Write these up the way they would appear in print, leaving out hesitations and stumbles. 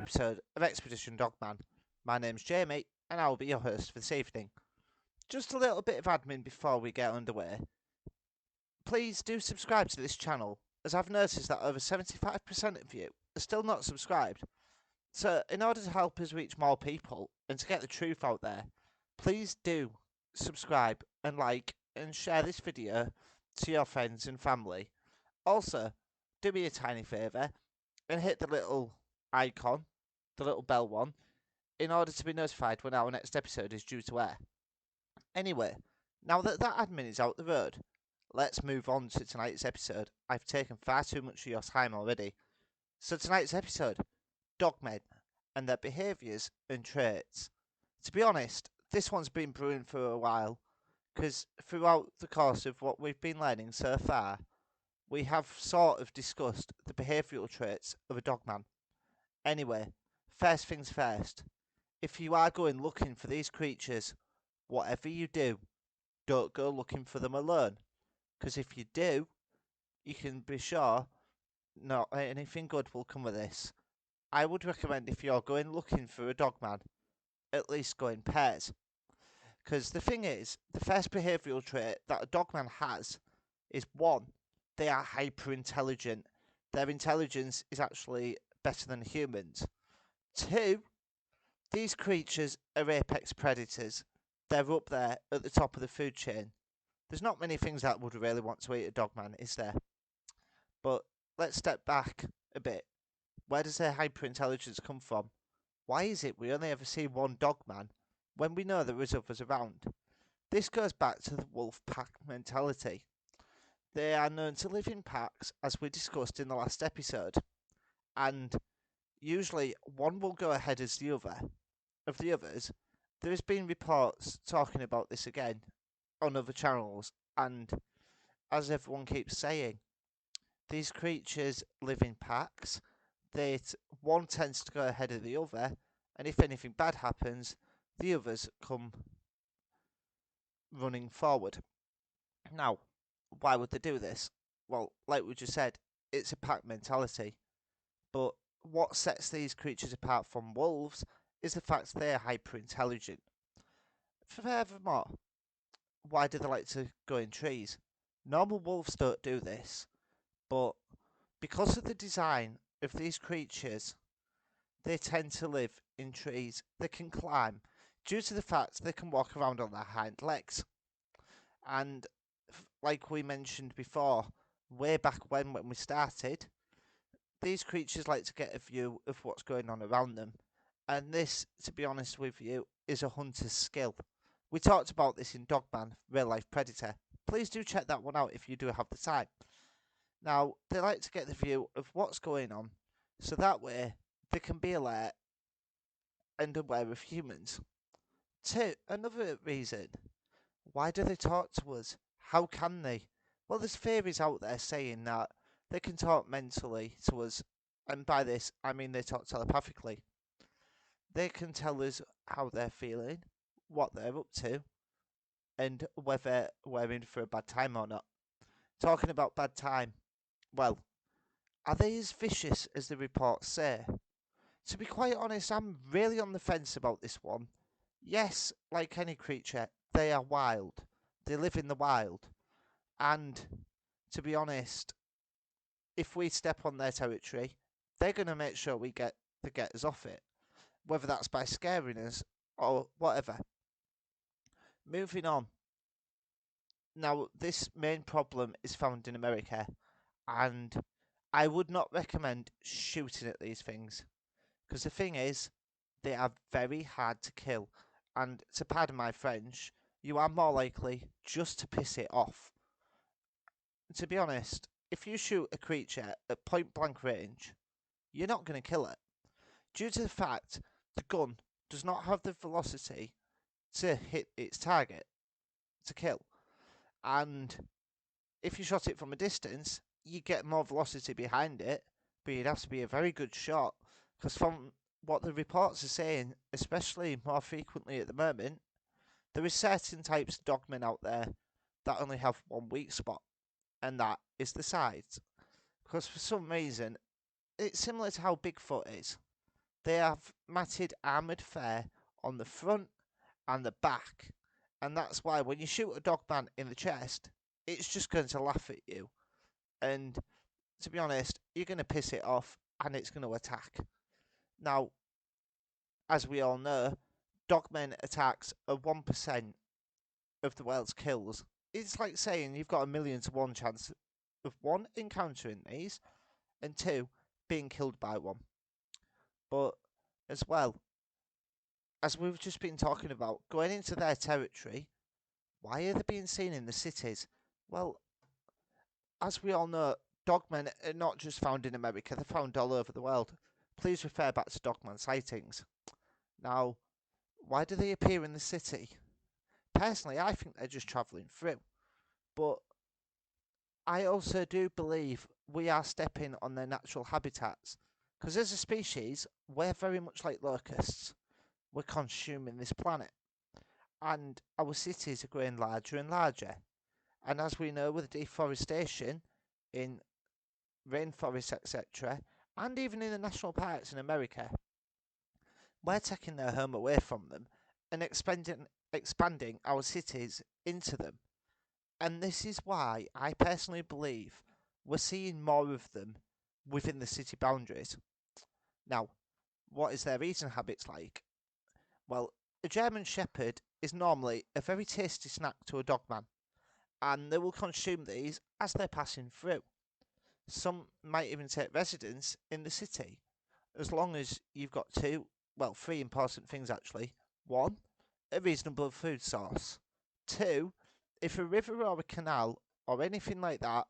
episode of Expedition Dogman. My name's Jamie, and I will be your host for this evening. Just a little bit of admin before we get underway. Please do subscribe to this channel, as I've noticed that over 75% of you are still not subscribed. So, in order to help us reach more people and to get the truth out there, please do subscribe and like and share this video to your friends and family. Also, do me a tiny favour and hit the little icon, the little bell one, in order to be notified when our next episode is due to air. Anyway, now that admin is out the road, let's move on to tonight's episode. I've taken far too much of your time already. So tonight's episode, dogmen and their behaviours and traits. To be honest, this one's been brewing for a while, because throughout the course of what we've been learning so far, we have sort of discussed the behavioural traits of a dogman. Anyway, first things first, if you are going looking for these creatures, whatever you do, don't go looking for them alone, because if you do, you can be sure not anything good will come of this. I would recommend, if you're going looking for a dogman, at least go in pairs, because the thing is, the first behavioural trait that a dogman has is 1, they are hyper intelligent. Their intelligence is actually better than humans. 2, these creatures are apex predators. They're up there at the top of the food chain. There's not many things that would really want to eat a dogman, is there? But let's step back a bit. Where does their hyperintelligence come from? Why is it we only ever see one dogman when we know there is others around? This goes back to the wolf pack mentality. They are known to live in packs, as we discussed in the last episode, and usually one will go ahead as the other. Of the others, there has been reports talking about this again on other channels, and as everyone keeps saying, these creatures live in packs. One tends to go ahead of the other, and if anything bad happens, the others come running forward. Now, why would they do this? Well, like we just said, it's a pack mentality. But what sets these creatures apart from wolves is the fact they are hyper intelligent. Furthermore, why do they like to go in trees? Normal wolves don't do this, but because of the design of these creatures, they tend to live in trees. They can climb due to the fact they can walk around on their hind legs. And like we mentioned before, way back when we started, these creatures like to get a view of what's going on around them. And this, to be honest with you, is a hunter's skill. We talked about this in Dogman, Real Life Predator. Please do check that one out if you do have the time. Now, they like to get the view of what's going on, so that way they can be alert and aware of humans. 2, another reason, why do they talk to us? How can they? Well, there's theories out there saying that they can talk mentally to us, and by this I mean they talk telepathically. They can tell us how they're feeling, what they're up to, and whether we're in for a bad time or not. Talking about bad time, well, are they as vicious as the reports say? To be quite honest, I'm really on the fence about this one. Yes, like any creature, they are wild. They live in the wild. And, to be honest, if we step on their territory, they're going to make sure we get us off it. Whether that's by scaring us or whatever. Moving on. Now, this main problem is found in America, and I would not recommend shooting at these things, because the thing is, they are very hard to kill, and to pardon my French, you are more likely just to piss it off. To be honest, if you shoot a creature at point blank range, you're not going to kill it, due to the fact the gun does not have the velocity to hit its target to kill. And if you shot it from a distance, you get more velocity behind it, but you'd have to be a very good shot, because from what the reports are saying, especially more frequently at the moment, there is certain types of dogmen out there that only have one weak spot, and that is the sides. Because for some reason, it's similar to how Bigfoot is. They have matted armoured fare on the front and the back, and that's why when you shoot a dogman in the chest, it's just going to laugh at you. And to be honest, you're going to piss it off and it's going to attack. Now, as we all know, dogmen attacks are 1% of the world's kills. It's like saying you've got a 1,000,000 to 1 chance of one, encountering these, and two, being killed by one. But as well, as we've just been talking about, going into their territory, why are they being seen in the cities? Well, as we all know, dogmen are not just found in America, they're found all over the world. Please refer back to dogman sightings. Now, why do they appear in the city? Personally, I think they're just travelling through. But I also do believe we are stepping on their natural habitats. Because as a species, we're very much like locusts. We're consuming this planet. And our cities are growing larger and larger. And as we know with deforestation in rainforests, etc., and even in the national parks in America, we're taking their home away from them and expanding our cities into them. And this is why I personally believe we're seeing more of them within the city boundaries. Now, what is their eating habits like? Well, a German Shepherd is normally a very tasty snack to a dogman, and they will consume these as they're passing through. Some might even take residence in the city, as long as you've got three important things actually. One, a reasonable food source. Two, if a river or a canal or anything like that,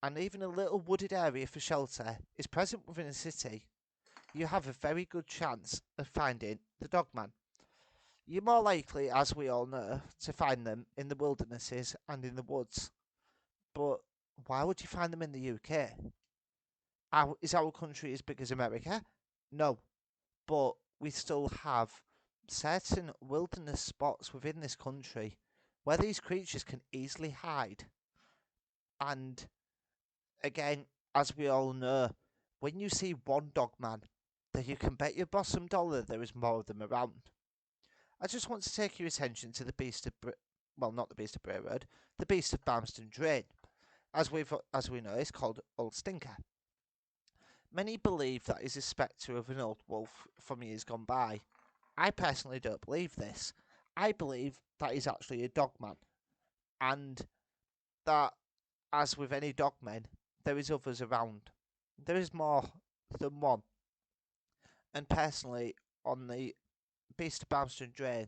and even a little wooded area for shelter, is present within a city, you have a very good chance of finding the dogman. You're more likely, as we all know, to find them in the wildernesses and in the woods. But why would you find them in the UK? Is our country as big as America? No. But we still have certain wilderness spots within this country where these creatures can easily hide. And again, as we all know, when you see one dogman, then you can bet your bottom dollar there is more of them around. I just want to take your attention to the beast of not the beast of Bray Road, the beast of Barmston Drain. As we know, it's called Old Stinker. Many believe that is a spectre of an old wolf from years gone by. I personally don't believe this. I believe that is actually a dogman, and that, as with any dogmen, there is others around. There is more than one. And personally, on the Beast of Barmston Drain,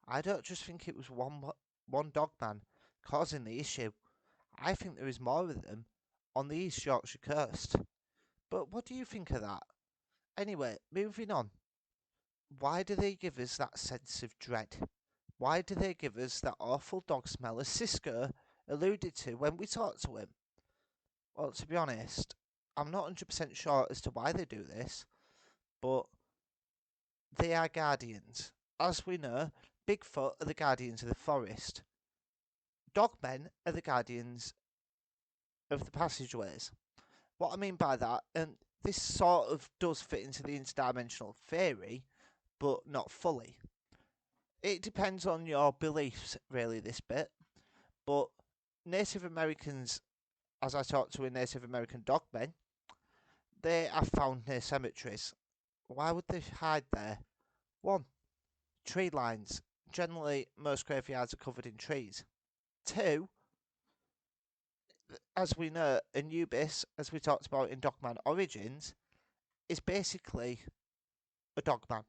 I don't just think it was one dogman causing the issue. I think there is more of them on the East Yorkshire coast. But what do you think of that? Anyway, moving on. Why do they give us that sense of dread? Why do they give us that awful dog smell, as Cisco alluded to when we talked to him? Well, to be honest, I'm not 100% sure as to why they do this, but they are guardians. As we know, Bigfoot are the guardians of the forest. Dogmen are the guardians of the passageways. What I mean by that, and this sort of does fit into the interdimensional theory, but not fully. It depends on your beliefs, really, this bit. But Native Americans, as I talked to a Native American dogman, they are found near cemeteries. Why would they hide there? One, tree lines. Generally, most graveyards are covered in trees. Two, as we know, Anubis, as we talked about in Dogman Origins, is basically a dogman,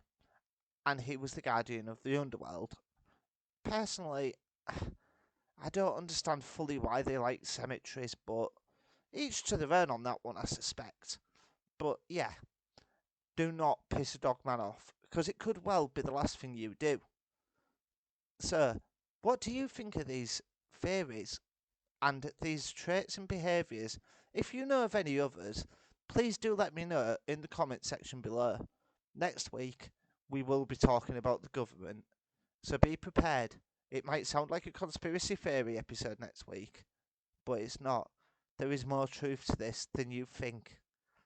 and he was the guardian of the underworld. Personally, I don't understand fully why they like cemeteries, but each to their own on that one, I suspect. But yeah, do not piss a dogman off, because it could well be the last thing you do. So, what do you think of these theories and these traits and behaviours? If you know of any others, please do let me know in the comment section below. Next week, we will be talking about the government, so be prepared. It might sound like a conspiracy theory episode next week, but it's not. There is more truth to this than you think.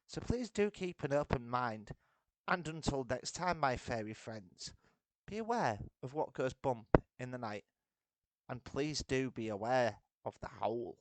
So please do keep an open mind. And until next time, my fairy friends, be aware of what goes bump in the night, and please do be aware of the howl.